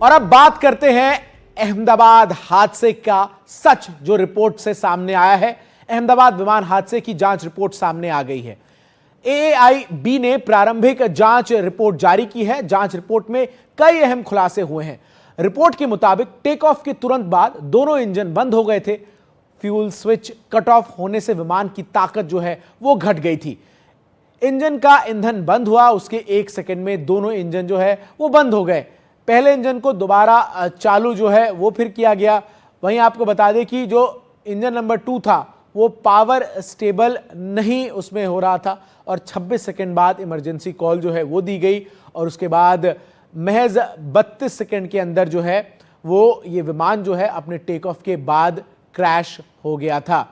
और अब बात करते हैं अहमदाबाद हादसे का सच जो रिपोर्ट से सामने आया है। अहमदाबाद विमान हादसे की जांच रिपोर्ट सामने आ गई है। AAIB ने प्रारंभिक जांच रिपोर्ट जारी की है। जांच रिपोर्ट में कई अहम खुलासे हुए हैं। रिपोर्ट के मुताबिक टेक ऑफ के तुरंत बाद दोनों इंजन बंद हो गए थे। फ्यूल स्विच कट ऑफ होने से विमान की ताकत जो है वो घट गई थी। इंजन का ईंधन बंद हुआ, उसके 1 सेकंड में दोनों इंजन जो है वो बंद हो गए। पहले इंजन को दोबारा चालू जो है वो फिर किया गया। वहीं आपको बता दें कि जो इंजन नंबर 2 था वो पावर स्टेबल नहीं उसमें हो रहा था और 26 सेकंड बाद इमरजेंसी कॉल जो है वो दी गई और उसके बाद महज 32 सेकंड के अंदर जो है वो ये विमान जो है अपने टेक ऑफ के बाद क्रैश हो गया था।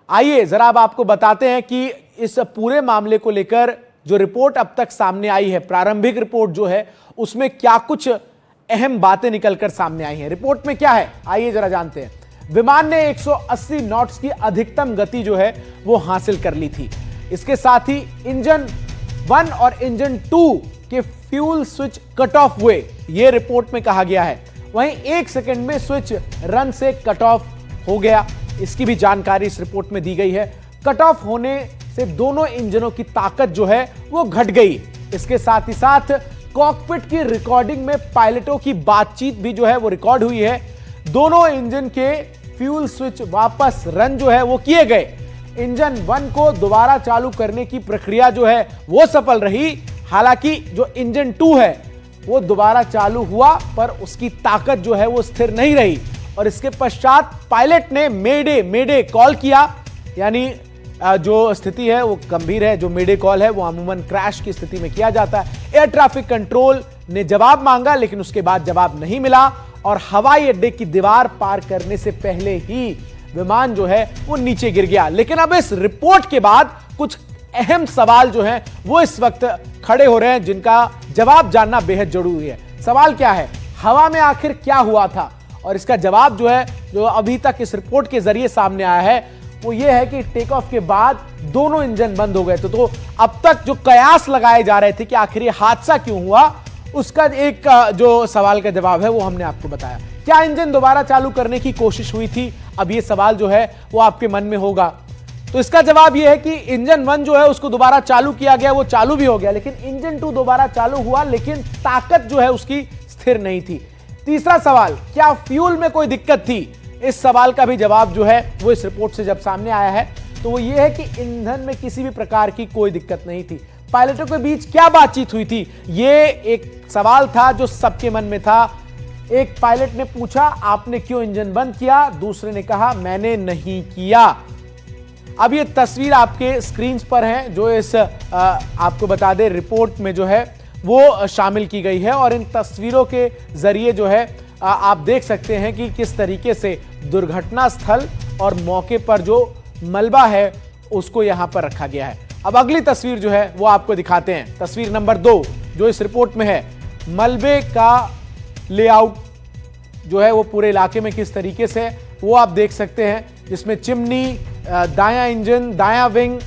आइए जरा अब आपको बताते हैं कि इस पूरे मामले को लेकर जो रिपोर्ट अब तक सामने आई है, प्रारंभिक रिपोर्ट जो है उसमें क्या कुछ अहम बातें निकलकर सामने आई हैं। रिपोर्ट में क्या है आइए जरा जानते हैं। विमान ने 180 नॉट्स की अधिकतम गति जो है वो हासिल कर ली थी। इसके साथ ही इंजन 1 और इंजन 2 के फ्यूल स्विच कट ऑफ हुए, यह रिपोर्ट में कहा गया है। वहीं 1 सेकंड में स्विच रन से कट ऑफ हो गया, इसकी भी जानकारी इस रिपोर्ट में दी गई है। कट ऑफ होने से दोनों इंजनों की ताकत जो है वो घट गई। इसके साथ ही साथ कॉकपिट की रिकॉर्डिंग में पायलटों की बातचीत भी जो है वो रिकॉर्ड हुई है। दोनों इंजन के फ्यूल स्विच वापस रन जो है वो किए गए। इंजन 1 को दोबारा चालू करने की प्रक्रिया जो है वो सफल रही। हालांकि जो इंजन 2 है वो दोबारा चालू हुआ पर उसकी ताकत जो है वो स्थिर नहीं रही और इसके पश्चात पायलट ने मेडे कॉल किया। यानी जो स्थिति है वो गंभीर है। जो मेडे कॉल है वो अमूमन क्रैश की स्थिति में किया जाता है। एयर ट्रैफिक कंट्रोल ने जवाब मांगा लेकिन उसके बाद जवाब नहीं मिला और हवाई अड्डे की दीवार पार करने से पहले ही विमान जो है वो नीचे गिर गया। लेकिन अब इस रिपोर्ट के बाद कुछ अहम सवाल जो हैं वो इस वक्त खड़े हो रहे हैं जिनका जवाब जानना बेहद जरूरी है। सवाल क्या है, हवा में आखिर क्या हुआ था? और इसका जवाब जो है जो अभी तक इस रिपोर्ट के जरिए सामने आया है वो ये है कि टेक ऑफ के बाद दोनों इंजन बंद हो गए। तो अब तक जो कयास लगाए जा रहे थे कि आखिर ये हादसा क्यों हुआ, उसका एक जो सवाल का जवाब है वो हमने आपको बताया। क्या इंजन दोबारा चालू करने की कोशिश हुई थी? अब ये सवाल जो है वो आपके मन में होगा। तो इसका जवाब ये है कि इंजन 1 जो है उसको दोबारा चालू किया गया, वो चालू भी हो गया, लेकिन इंजन 2 दोबारा चालू हुआ लेकिन ताकत जो है उसकी स्थिर नहीं थी। तीसरा सवाल, क्या फ्यूल में कोई दिक्कत थी? इस सवाल का भी जवाब जो है वो इस रिपोर्ट से जब सामने आया है तो वो ये है कि ईंधन में किसी भी प्रकार की कोई दिक्कत नहीं थी। पायलटों के बीच क्या बातचीत हुई थी, ये एक सवाल था जो सबके मन में था। एक पायलट ने पूछा आपने क्यों इंजन बंद किया, दूसरे ने कहा मैंने नहीं किया। अब ये तस्वीर आपके स्क्रीन पर है जो इस आपको बता दें रिपोर्ट में जो है वो शामिल की गई है और इन तस्वीरों के जरिए जो है आप देख सकते हैं कि किस तरीके से दुर्घटना स्थल और मौके पर जो मलबा है उसको यहां पर रखा गया है। अब अगली तस्वीर जो है वो आपको दिखाते हैं। तस्वीर नंबर 2 जो इस रिपोर्ट में है, मलबे का लेआउट जो है वो पूरे इलाके में किस तरीके से वो आप देख सकते हैं, जिसमें चिमनी, दायां इंजन, दायां विंग,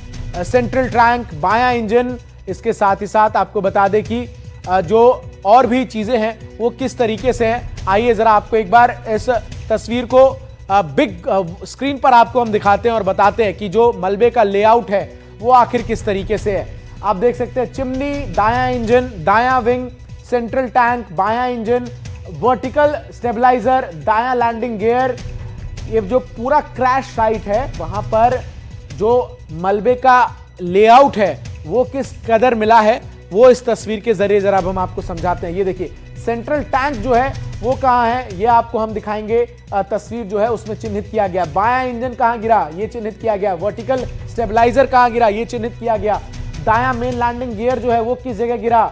सेंट्रल टैंक, बायां इंजन। इसके साथ ही साथ आपको बता दें कि जो और भी चीजें हैं वो किस तरीके से हैं। आइए जरा आपको एक बार इस तस्वीर को बिग स्क्रीन पर आपको हम दिखाते हैं और बताते हैं कि जो मलबे का लेआउट है वो आखिर किस तरीके से है। आप देख सकते हैं चिमनी, दायां इंजन, दायां विंग, सेंट्रल टैंक, बायां इंजन, वर्टिकल स्टेबलाइजर, दायां लैंडिंग गियर। ये जो पूरा क्रैश साइट है वहां पर जो मलबे का लेआउट है वो किस कदर मिला है वो इस तस्वीर के जरिए जरा हम आपको समझाते हैं। ये देखिए सेंट्रल टैंक जो है वो कहां है ये आपको हम दिखाएंगे। तस्वीर जो है उसमें चिन्हित किया गया। बायां इंजन कहां गिरा ये चिन्हित किया गया। वर्टिकल स्टेबलाइजर कहां गिरा ये चिन्हित किया गया। दायां मेन लैंडिंग गियर जो है वो किस जगह गिरा।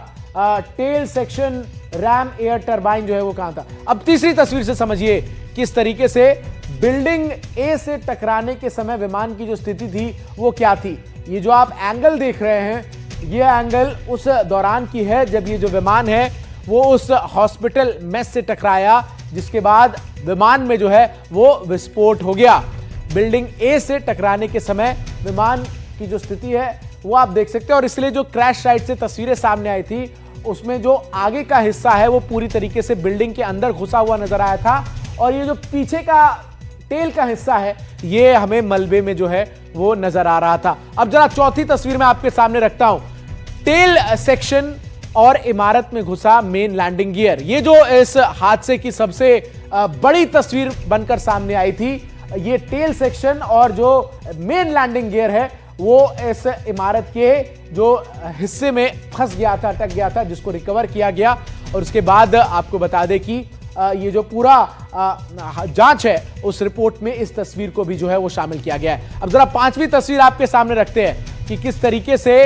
Tail section RAM air turbine जो है वो कहां था। अब तीसरी तस्वीर से समझिए किस तरीके से बिल्डिंग ए से टकराने के समय विमान की जो स्थिति थी वो क्या थी। ये जो आप एंगल देख रहे हैं ये एंगल उस दौरान की है जब ये जो विमान है वो उस हॉस्पिटल मेस से टकराया, जिसके बाद विमान में जो है वो विस्फोट हो गया। बिल्डिंग ए से टकराने के समय विमान की जो स्थिति है वो आप देख सकते हैं और इसलिए जो क्रैश साइट से तस्वीरें सामने आई थी उसमें जो आगे का हिस्सा है वो पूरी तरीके से बिल्डिंग के अंदर घुसा हुआ नजर आया था और ये जो पीछे का टेल का हिस्सा है ये हमें मलबे में जो है वो नजर आ रहा था। अब जरा चौथी तस्वीर में आपके सामने रखता हूं, टेल सेक्शन और इमारत में घुसा मेन लैंडिंग गियर। ये जो इस हादसे की सबसे बड़ी तस्वीर बनकर सामने आई थी, ये टेल सेक्शन और जो मेन लैंडिंग गियर है वो इस इमारत के जो हिस्से में फंस गया था, अटक गया था, जिसको रिकवर किया गया। और उसके बाद आपको बता दें कि ये जो पूरा जांच है उस रिपोर्ट में इस तस्वीर को भी जो है वो शामिल किया गया है। अब जरा पांचवी तस्वीर आपके सामने रखते हैं कि किस तरीके से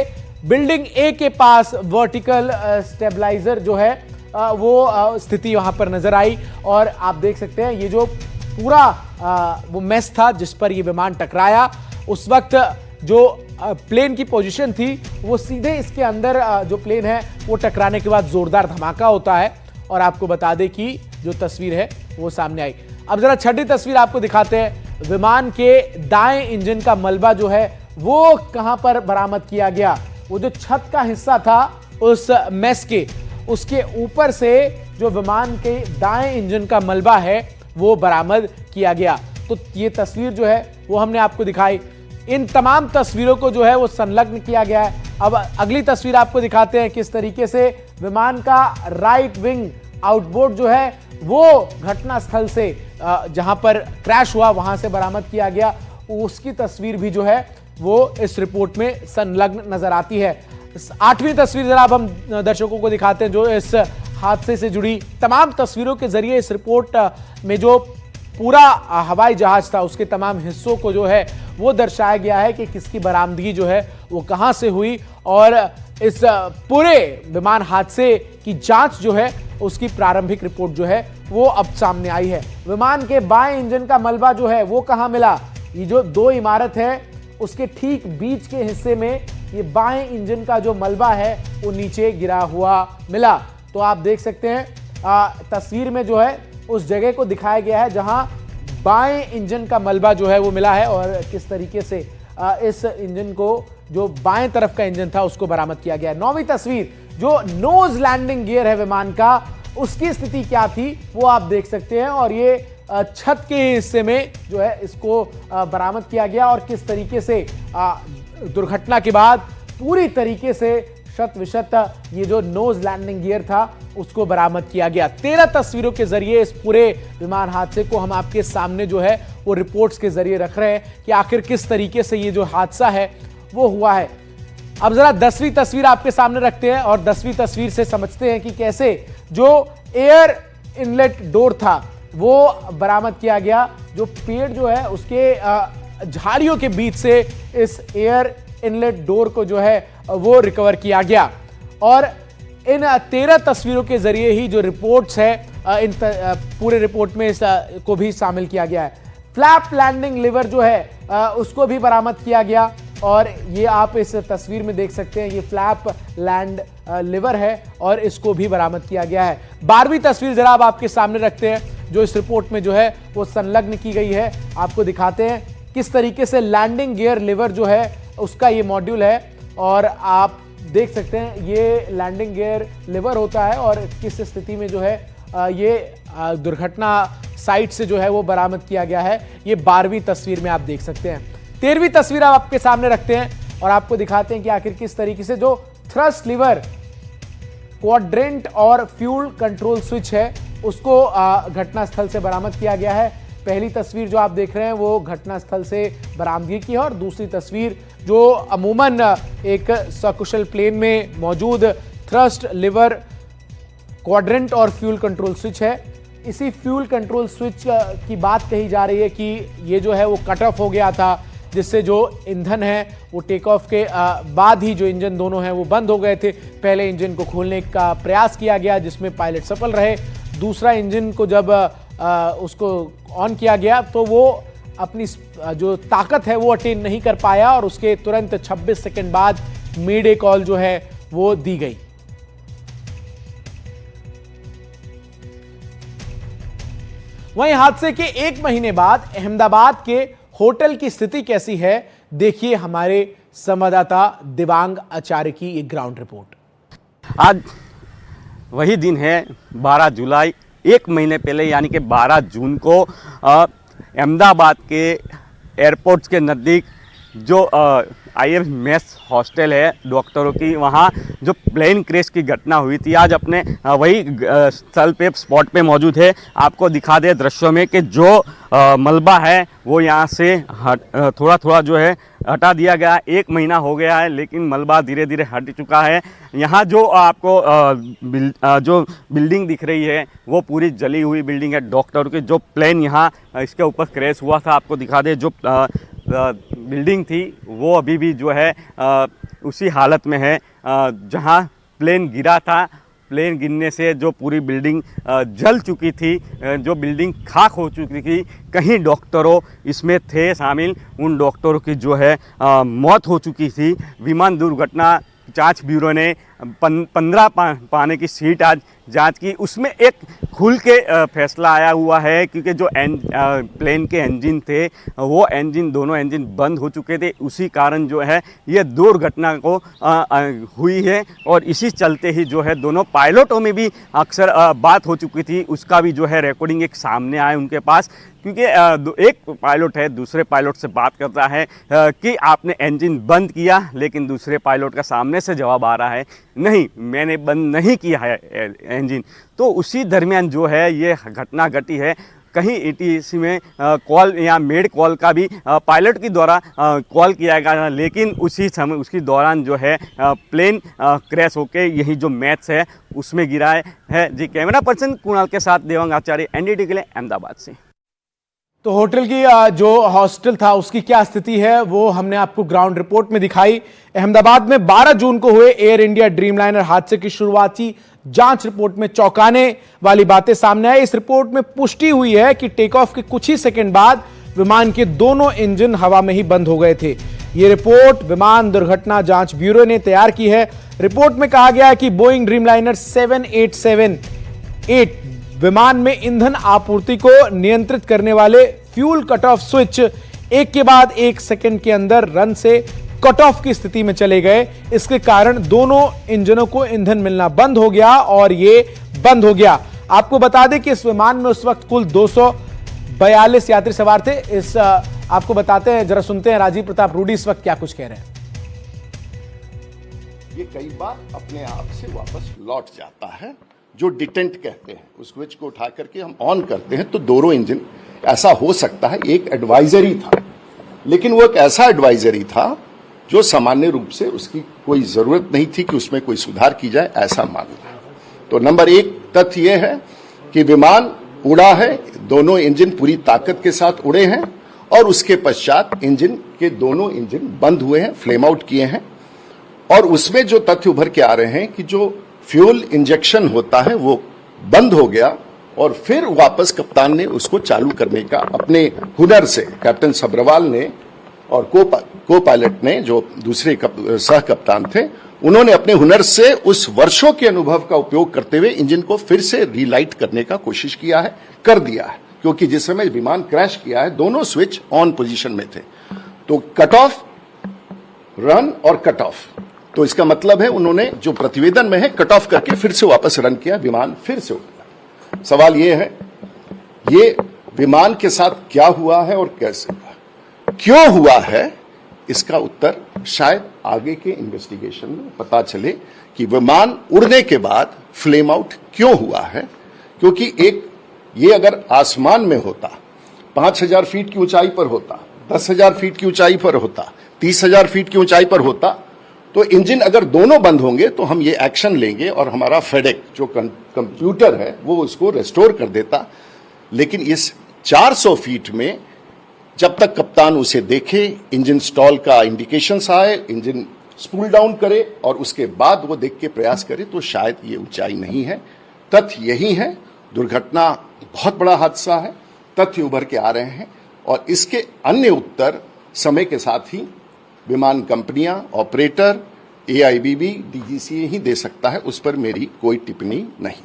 बिल्डिंग ए के पास वर्टिकल स्टेबलाइजर जो है वो स्थिति वहां पर नजर आई और आप देख सकते हैं ये जो पूरा वो मेस था जिस पर ये विमान टकराया, उस वक्त जो प्लेन की पोजीशन थी वो सीधे इसके अंदर जो प्लेन है वो टकराने के बाद जोरदार धमाका होता है और आपको बता दें कि जो तस्वीर है वो सामने आई। अब जरा छठी तस्वीर आपको दिखाते हैं, विमान के दाएं इंजन का मलबा जो है वो कहां पर बरामद किया गया। वो जो छत का हिस्सा था उस मेस के, उसके ऊपर से जो विमान के दाएं इंजन का मलबा है वो बरामद किया गया। तो ये तस्वीर जो है वो हमने आपको दिखाई। इन तमाम तस्वीरों को जो है वो संलग्न किया गया है। अब अगली तस्वीर आपको दिखाते हैं किस तरीके से विमान का राइट विंग आउटबोर्ड जो है वो घटनास्थल से जहां पर क्रैश हुआ वहां से बरामद किया गया, उसकी तस्वीर भी जो है वो इस रिपोर्ट में संलग्न नजर आती है। आठवीं तस्वीर जरा अब हम दर्शकों को दिखाते हैं जो इस हादसे से जुड़ी तमाम तस्वीरों के जरिए इस रिपोर्ट में जो पूरा हवाई जहाज था उसके तमाम हिस्सों को जो है वो दर्शाया गया है कि किसकी बरामदगी जो है वो कहां से हुई और इस पूरे विमान हादसे की जांच जो है उसकी प्रारंभिक रिपोर्ट जो है वो अब सामने आई है। विमान के बाएं इंजन का मलबा जो है वो कहां मिला, ये जो दो इमारत है उसके ठीक बीच के हिस्से में ये बाएं इंजन का जो मलबा है वो नीचे गिरा हुआ मिला। तो आप देख सकते हैं तस्वीर में जो है उस जगह को दिखाया गया है जहां बाएं इंजन का मलबा जो है वो मिला है और किस तरीके से इस इंजन को जो बाएं तरफ का इंजन था उसको बरामद किया गया है। नौवीं तस्वीर जो नोज लैंडिंग गियर है विमान का, उसकी स्थिति क्या थी वो आप देख सकते हैं और ये छत के हिस्से में जो है इसको बरामद किया गया और किस तरीके से दुर्घटना के बाद पूरी तरीके से शत विशत ये जो नोज लैंडिंग गियर था उसको बरामद किया गया। 13 तस्वीरों के जरिए इस पूरे विमान हादसे को हम आपके सामने जो है वो रिपोर्ट्स के जरिए रख रहे हैं कि आखिर किस तरीके से ये जो हादसा है वो हुआ है। अब जरा 10वीं तस्वीर आपके सामने रखते हैं और 10वीं तस्वीर से समझते हैं कि कैसे जो एयर इनलेट डोर था वो बरामद किया गया। जो पेड़ जो है उसके झाड़ियों के बीच से इस एयर इनलेट डोर को जो है वो रिकवर किया गया और इन 13 तस्वीरों के जरिए ही जो रिपोर्ट्स है इन पूरे रिपोर्ट में को भी शामिल किया गया है। फ्लैप लैंडिंग लिवर जो है उसको भी बरामद किया गया और ये आप इस तस्वीर में देख सकते हैं, ये फ्लैप लैंड लिवर है और इसको भी बरामद किया गया है। 12वीं तस्वीर जरा आप आपके सामने रखते हैं जो इस रिपोर्ट में जो है वो संलग्न की गई है। आपको दिखाते हैं किस तरीके से लैंडिंग गियर लिवर जो है उसका ये मॉड्यूल है और आप देख सकते हैं ये लैंडिंग गियर लिवर होता है और किस स्थिति में जो है ये दुर्घटना साइट से जो है वो बरामद किया गया है। ये 12वीं तस्वीर में आप देख सकते हैं। 13वीं तस्वीर आप आपके सामने रखते हैं और आपको दिखाते हैं कि आखिर किस तरीके से जो थ्रस्ट लीवर, क्वाड्रेंट और फ्यूल कंट्रोल स्विच है उसको घटनास्थल से बरामद किया गया है। पहली तस्वीर जो आप देख रहे हैं वो घटनास्थल से बरामदगी की है और दूसरी तस्वीर जो अमूमन एक सकुशल प्लेन में मौजूद थ्रस्ट लीवर, क्वाड्रेंट और फ्यूल कंट्रोल स्विच है। इसी फ्यूल कंट्रोल स्विच की बात कही जा रही है कि ये जो है वो कट ऑफ हो गया था जिससे जो ईंधन है वो टेक ऑफ के बाद ही जो इंजन दोनों हैं वो बंद हो गए थे। पहले इंजन को खोलने का प्रयास किया गया जिसमें पायलट सफल रहे, दूसरा इंजन को जब उसको ऑन किया गया तो वो अपनी जो ताकत है वो अटेन नहीं कर पाया और उसके तुरंत 26 सेकंड बाद मेडे कॉल जो है वो दी गई। वहीं हादसे के 1 महीने बाद अहमदाबाद के होटल की स्थिति कैसी है, देखिए हमारे संवाददाता दिवांग आचार्य की एक ग्राउंड रिपोर्ट। आज वही दिन है 12 जुलाई, एक महीने पहले यानी कि 12 जून को अहमदाबाद के एयरपोर्ट्स के नज़दीक जो IAS मेस हॉस्टल है डॉक्टरों की, वहाँ जो प्लेन क्रैश की घटना हुई थी। आज अपने वही स्थल पे स्पॉट पे मौजूद है। आपको दिखा दे दृश्यों में कि जो मलबा है वो यहाँ से थोड़ा थोड़ा जो है हटा दिया गया। एक महीना हो गया है लेकिन मलबा धीरे धीरे हट चुका है। यहाँ जो आपको जो बिल्डिंग दिख रही है वो पूरी जली हुई बिल्डिंग है डॉक्टरों की। जो प्लेन यहाँ इसके ऊपर क्रैश हुआ था, आपको दिखा दे जो बिल्डिंग थी वो अभी भी जो है उसी हालत में है जहां प्लेन गिरा था। प्लेन गिरने से जो पूरी बिल्डिंग जल चुकी थी, जो बिल्डिंग खाक हो चुकी थी। कहीं डॉक्टरों इसमें थे शामिल, उन डॉक्टरों की जो है मौत हो चुकी थी। विमान दुर्घटना जांच ब्यूरो ने 15 पाने की सीट आज जांच की, उसमें एक खुल के फैसला आया हुआ है क्योंकि जो प्लेन के इंजन थे वो दोनों इंजन बंद हो चुके थे। उसी कारण जो है ये दुर्घटना को हुई है और इसी चलते ही जो है दोनों पायलटों में भी अक्सर बात हो चुकी थी। उसका भी जो है रिकॉर्डिंग एक सामने आए उनके पास, क्योंकि एक पायलट है दूसरे पायलट से बात करता है कि आपने इंजन बंद किया, लेकिन दूसरे पायलट का सामने से जवाब आ रहा है नहीं, मैंने बंद नहीं किया है इंजन। तो उसी दरमियान जो है ये घटना घटी है। कहीं ATC में कॉल या मेड कॉल का भी पायलट के द्वारा कॉल किया गया, लेकिन उसी समय उसके दौरान जो है प्लेन क्रैश होके यही जो मैच है उसमें गिरा है। जी, कैमरा पर्सन कुणाल के साथ देवांग आचार्य, NDTV के लिए अहमदाबाद से। तो होटल की जो हॉस्टल था उसकी क्या स्थिति है वो हमने आपको ग्राउंड रिपोर्ट में दिखाई। अहमदाबाद में 12 जून को हुए एयर इंडिया ड्रीमलाइनर हादसे की शुरुआती जांच रिपोर्ट में चौंकाने वाली बातें सामने आई। इस रिपोर्ट में पुष्टि हुई है कि टेक ऑफ के कुछ ही सेकंड बाद विमान के दोनों इंजन हवा में ही बंद हो गए थे। यह रिपोर्ट विमान दुर्घटना जांच ब्यूरो ने तैयार की है। रिपोर्ट में कहा गया है कि बोइंग ड्रीमलाइनर 7878 विमान में ईंधन आपूर्ति को नियंत्रित करने वाले फ्यूल कट ऑफ स्विच एक के बाद एक सेकंड के अंदर रन से कट ऑफ की स्थिति में चले गए। इसके कारण दोनों इंजनों को ईंधन मिलना बंद हो गया और ये बंद हो गया। आपको बता दें कि इस विमान में उस वक्त कुल 242 यात्री सवार थे। आपको बताते हैं, जरा सुनते हैं राजीव प्रताप रूडी इस वक्त क्या कुछ कह रहे हैं। ये कई बार अपने आप से वापस लौट जाता है, जो डिटेंट कहते हैं। उस स्विच को उठा करके हम ऑन करते हैं तो दोनों इंजन, ऐसा हो सकता है एक एडवाइजरी था, लेकिन वो एक ऐसा एडवाइजरी था जो सामान्य रूप से उसकी कोई जरूरत नहीं थी कि उसमें कोई सुधार की जाए, ऐसा मानना। तो नंबर 1 तथ्य यह है कि विमान उड़ा है, दोनों इंजन पूरी ताकत के साथ उड़े हैं और उसके पश्चात इंजन के दोनों इंजन बंद हुए हैं, फ्लेम आउट किए हैं। और उसमें जो तथ्य उभर के आ रहे हैं कि जो फ्यूल इंजेक्शन होता है वो बंद हो गया और फिर वापस कप्तान ने उसको चालू करने का अपने हुनर से, कैप्टन सब्रवाल ने और को पायलट ने, जो दूसरे सह कप्तान थे, उन्होंने अपने हुनर से उस वर्षों के अनुभव का उपयोग करते हुए इंजन को फिर से रीलाइट करने का कोशिश किया है, कर दिया है। क्योंकि जिस समय विमान क्रैश किया है दोनों स्विच ऑन पोजीशन में थे। तो कट ऑफ, रन और कट ऑफ, तो इसका मतलब है उन्होंने जो प्रतिवेदन में है कट ऑफ करके फिर से वापस रन किया, विमान फिर से उड़ गया। सवाल यह है ये विमान के साथ क्या हुआ है और कैसे हुआ, क्यों हुआ है, इसका उत्तर शायद आगे के इन्वेस्टिगेशन में पता चले कि विमान उड़ने के बाद फ्लेम आउट क्यों हुआ है। क्योंकि ये अगर आसमान में होता, 5000 फीट की ऊंचाई पर होता, 10,000 फीट की ऊंचाई पर होता, 30,000 फीट की ऊंचाई पर होता, तो इंजन अगर दोनों बंद होंगे तो हम ये एक्शन लेंगे और हमारा फेडेक जो कंप्यूटर है वो उसको रेस्टोर कर देता। लेकिन इस 400 फीट में जब तक कप्तान उसे देखे, इंजन स्टॉल का इंडिकेशंस आए, इंजन स्पूल डाउन करे और उसके बाद वो देख के प्रयास करे, तो शायद ये ऊंचाई नहीं है। तथ्य यही है, दुर्घटना बहुत बड़ा हादसा है, तथ्य उभर के आ रहे हैं और इसके अन्य उत्तर समय के साथ ही विमान कंपनियां, ऑपरेटर, AIBB, DGCA ही दे सकता है, उस पर मेरी कोई टिप्पणी नहीं।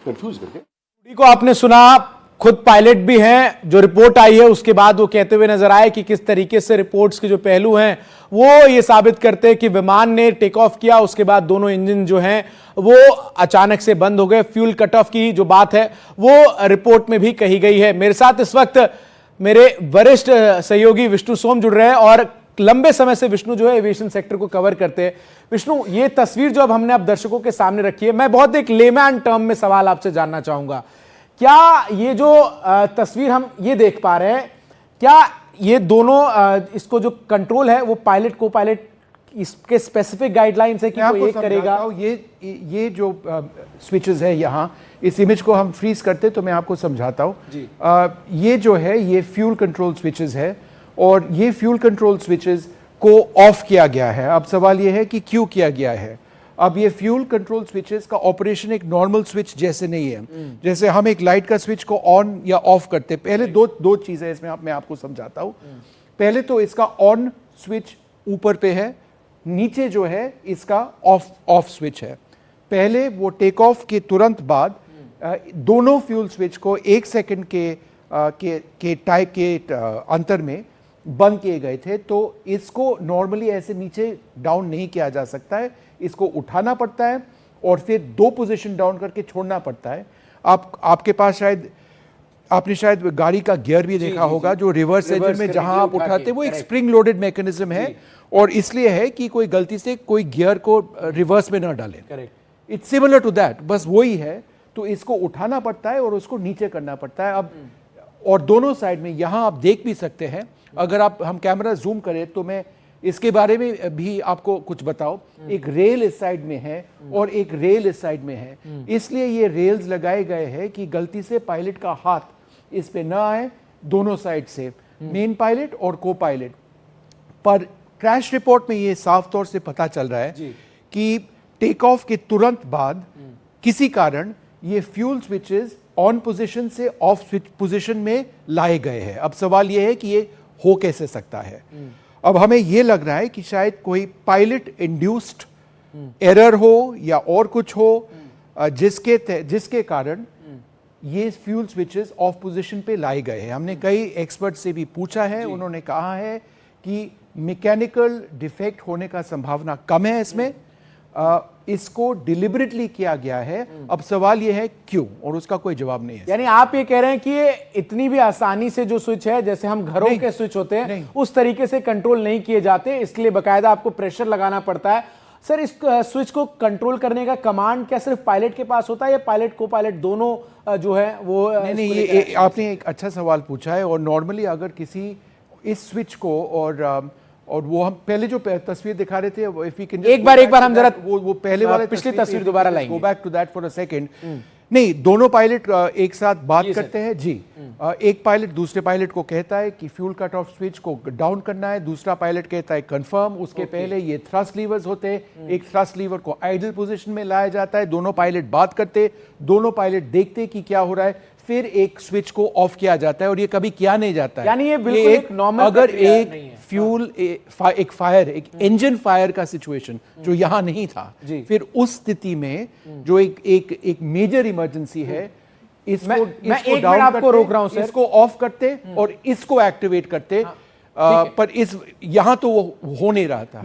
कंफ्यूज करके को आपने सुना खुद पायलट भी हैं, जो रिपोर्ट आई है उसके बाद वो कहते हुए नजर आए कि किस तरीके से रिपोर्ट्स के जो पहलू हैं वो ये साबित करते हैं कि विमान ने टेक ऑफ किया, उसके बाद दोनों इंजन जो हैं वो अचानक से बंद हो गए। फ्यूल कट ऑफ की जो बात है वो रिपोर्ट में भी कही गई है। मेरे साथ इस वक्त मेरे वरिष्ठ सहयोगी विष्णु सोम जुड़ रहे हैं और लंबे समय से विष्णु जो है एविएशन सेक्टर को कवर करते हैं। विष्णु, ये तस्वीर जो अब हमने अब दर्शकों के सामने रखी है, मैं बहुत एक लेमैन टर्म में सवाल आपसे जानना चाहूंगा। क्या ये जो तस्वीर हम ये देख पा रहे हैं, क्या ये दोनों इसको जो कंट्रोल है वो पायलट को पायलट इसके स्पेसिफिक गाइडलाइंस है कि कोई एक करेगा? ये जो स्विचेस है यहाँ, इस इमेज को हम फ्रीज करते तो मैं आपको समझाता हूँ। ये जो है ये फ्यूल कंट्रोल स्विचेस है और ये फ्यूल कंट्रोल स्विचेस को ऑफ किया गया है। अब सवाल ये है कि क्यों किया गया है। अब ये फ्यूल कंट्रोल स्विचेस का ऑपरेशन एक नॉर्मल स्विच जैसे नहीं है। जैसे हम एक लाइट का स्विच को ऑन या ऑफ करते, पहले दो चीजें इसमें मैं आपको समझाता हूँ। पहले तो इसका ऑन स्विच ऊपर पे है, नीचे जो है इसका ऑफ स्विच है। पहले वो टेक ऑफ के तुरंत बाद दोनों फ्यूल स्विच को 1 सेकंड के टाइप के अंतर में बंद किए गए थे। तो इसको नॉर्मली ऐसे नीचे डाउन नहीं किया जा सकता है, इसको उठाना पड़ता है और फिर 2 पोजीशन डाउन करके छोड़ना पड़ता है। आपके पास आपने शायद गाड़ी का गियर भी देखा होगा, जो रिवर्स इंजन में जहां आप उठाते वो एक स्प्रिंग लोडेड मैकेनिज्म है और इसलिए है कि कोई गलती से कोई गियर को रिवर्स में ना डाले। इट्स सिमिलर टू दैट, बस वही है। तो इसको उठाना पड़ता है और उसको नीचे करना पड़ता है। अब और दोनों साइड में यहां आप देख भी सकते हैं, अगर हम कैमरा जूम करें तो मैं इसके बारे में भी आपको कुछ बताओ। एक रेल इस साइड में है और एक रेल इस साइड में है, इसलिए ये रेल्स लगाए गए हैं कि गलती से पायलट का हाथ इस पे ना आए, दोनों साइड से, मेन पायलट और को पायलट। पर क्रैश रिपोर्ट में ये साफ तौर से पता चल रहा है कि टेक ऑफ के तुरंत बाद किसी कारण ये फ्यूल स्विचेस ऑन पोजीशन से ऑफ स्विच पोजीशन में लाए गए हैं। अब सवाल ये है कि ये हो कैसे सकता है। अब हमें ये लग रहा है कि शायद कोई पायलट इंड्यूस्ड एरर हो या और कुछ हो, जिसके कारण ये फ्यूल स्विचेस ऑफ पोजीशन पे लाए गए हैं। हमने कई एक्सपर्ट से भी पूछा है, उन्होंने कहा है कि मैकेनिकल डिफेक्ट होने का संभावना कम है इसमें, इसको डिलिबरेटली किया गया है। अब सवाल यह है क्यों, और उसका कोई जवाब नहीं है। यानी आप ये कह रहे हैं कि ये इतनी भी आसानी से जो स्विच है, जैसे हम घरों के स्विच होते हैं उस तरीके से कंट्रोल नहीं किए जाते, इसलिए बकायदा आपको प्रेशर लगाना पड़ता है। सर, इस स्विच को कंट्रोल करने का कमांड क्या सिर्फ पायलट के पास होता है या पायलट को पायलट दोनों जो है वो? नहीं, ये आपने एक अच्छा सवाल पूछा है। और नॉर्मली अगर किसी इस स्विच को और वो हम पहले जो तस्वीर दिखा रहे थे, इफ वी कैन एक बार हम जरा वो पहले वाले पिछली तस्वीर दोबारा लाएंगे। Go back to that for a second. नहीं, दोनों पायलट एक साथ बात करते हैं जी। एक पायलट दूसरे पायलट को कहता है कि फ्यूल कट ऑफ स्विच को डाउन करना है, दूसरा पायलट कहता है कंफर्म। उसके पहले ये थ्रस्ट लीवर्स होते हैं, एक थ्रस्ट लीवर को आइडल पोजीशन में लाया जाता है, दोनों पायलट बात करते, दोनों पायलट देखते कि क्या हो रहा है, फिर एक स्विच को ऑफ किया जाता है। और ये कभी किया नहीं जाता है, यानी ये बिल्कुल एक नॉर्मल अगर एक फ्यूल एक फायर, एक इंजन फायर का सिचुएशन जो यहां नहीं था, फिर उस स्थिति में जो एक मेजर इमरजेंसी है, मैं एक मिनट आपको रोक रहा हूं सर, इसको ऑफ करते और इसको एक्टिवेट करते। पर यहां तो वो हो नहीं रहा था।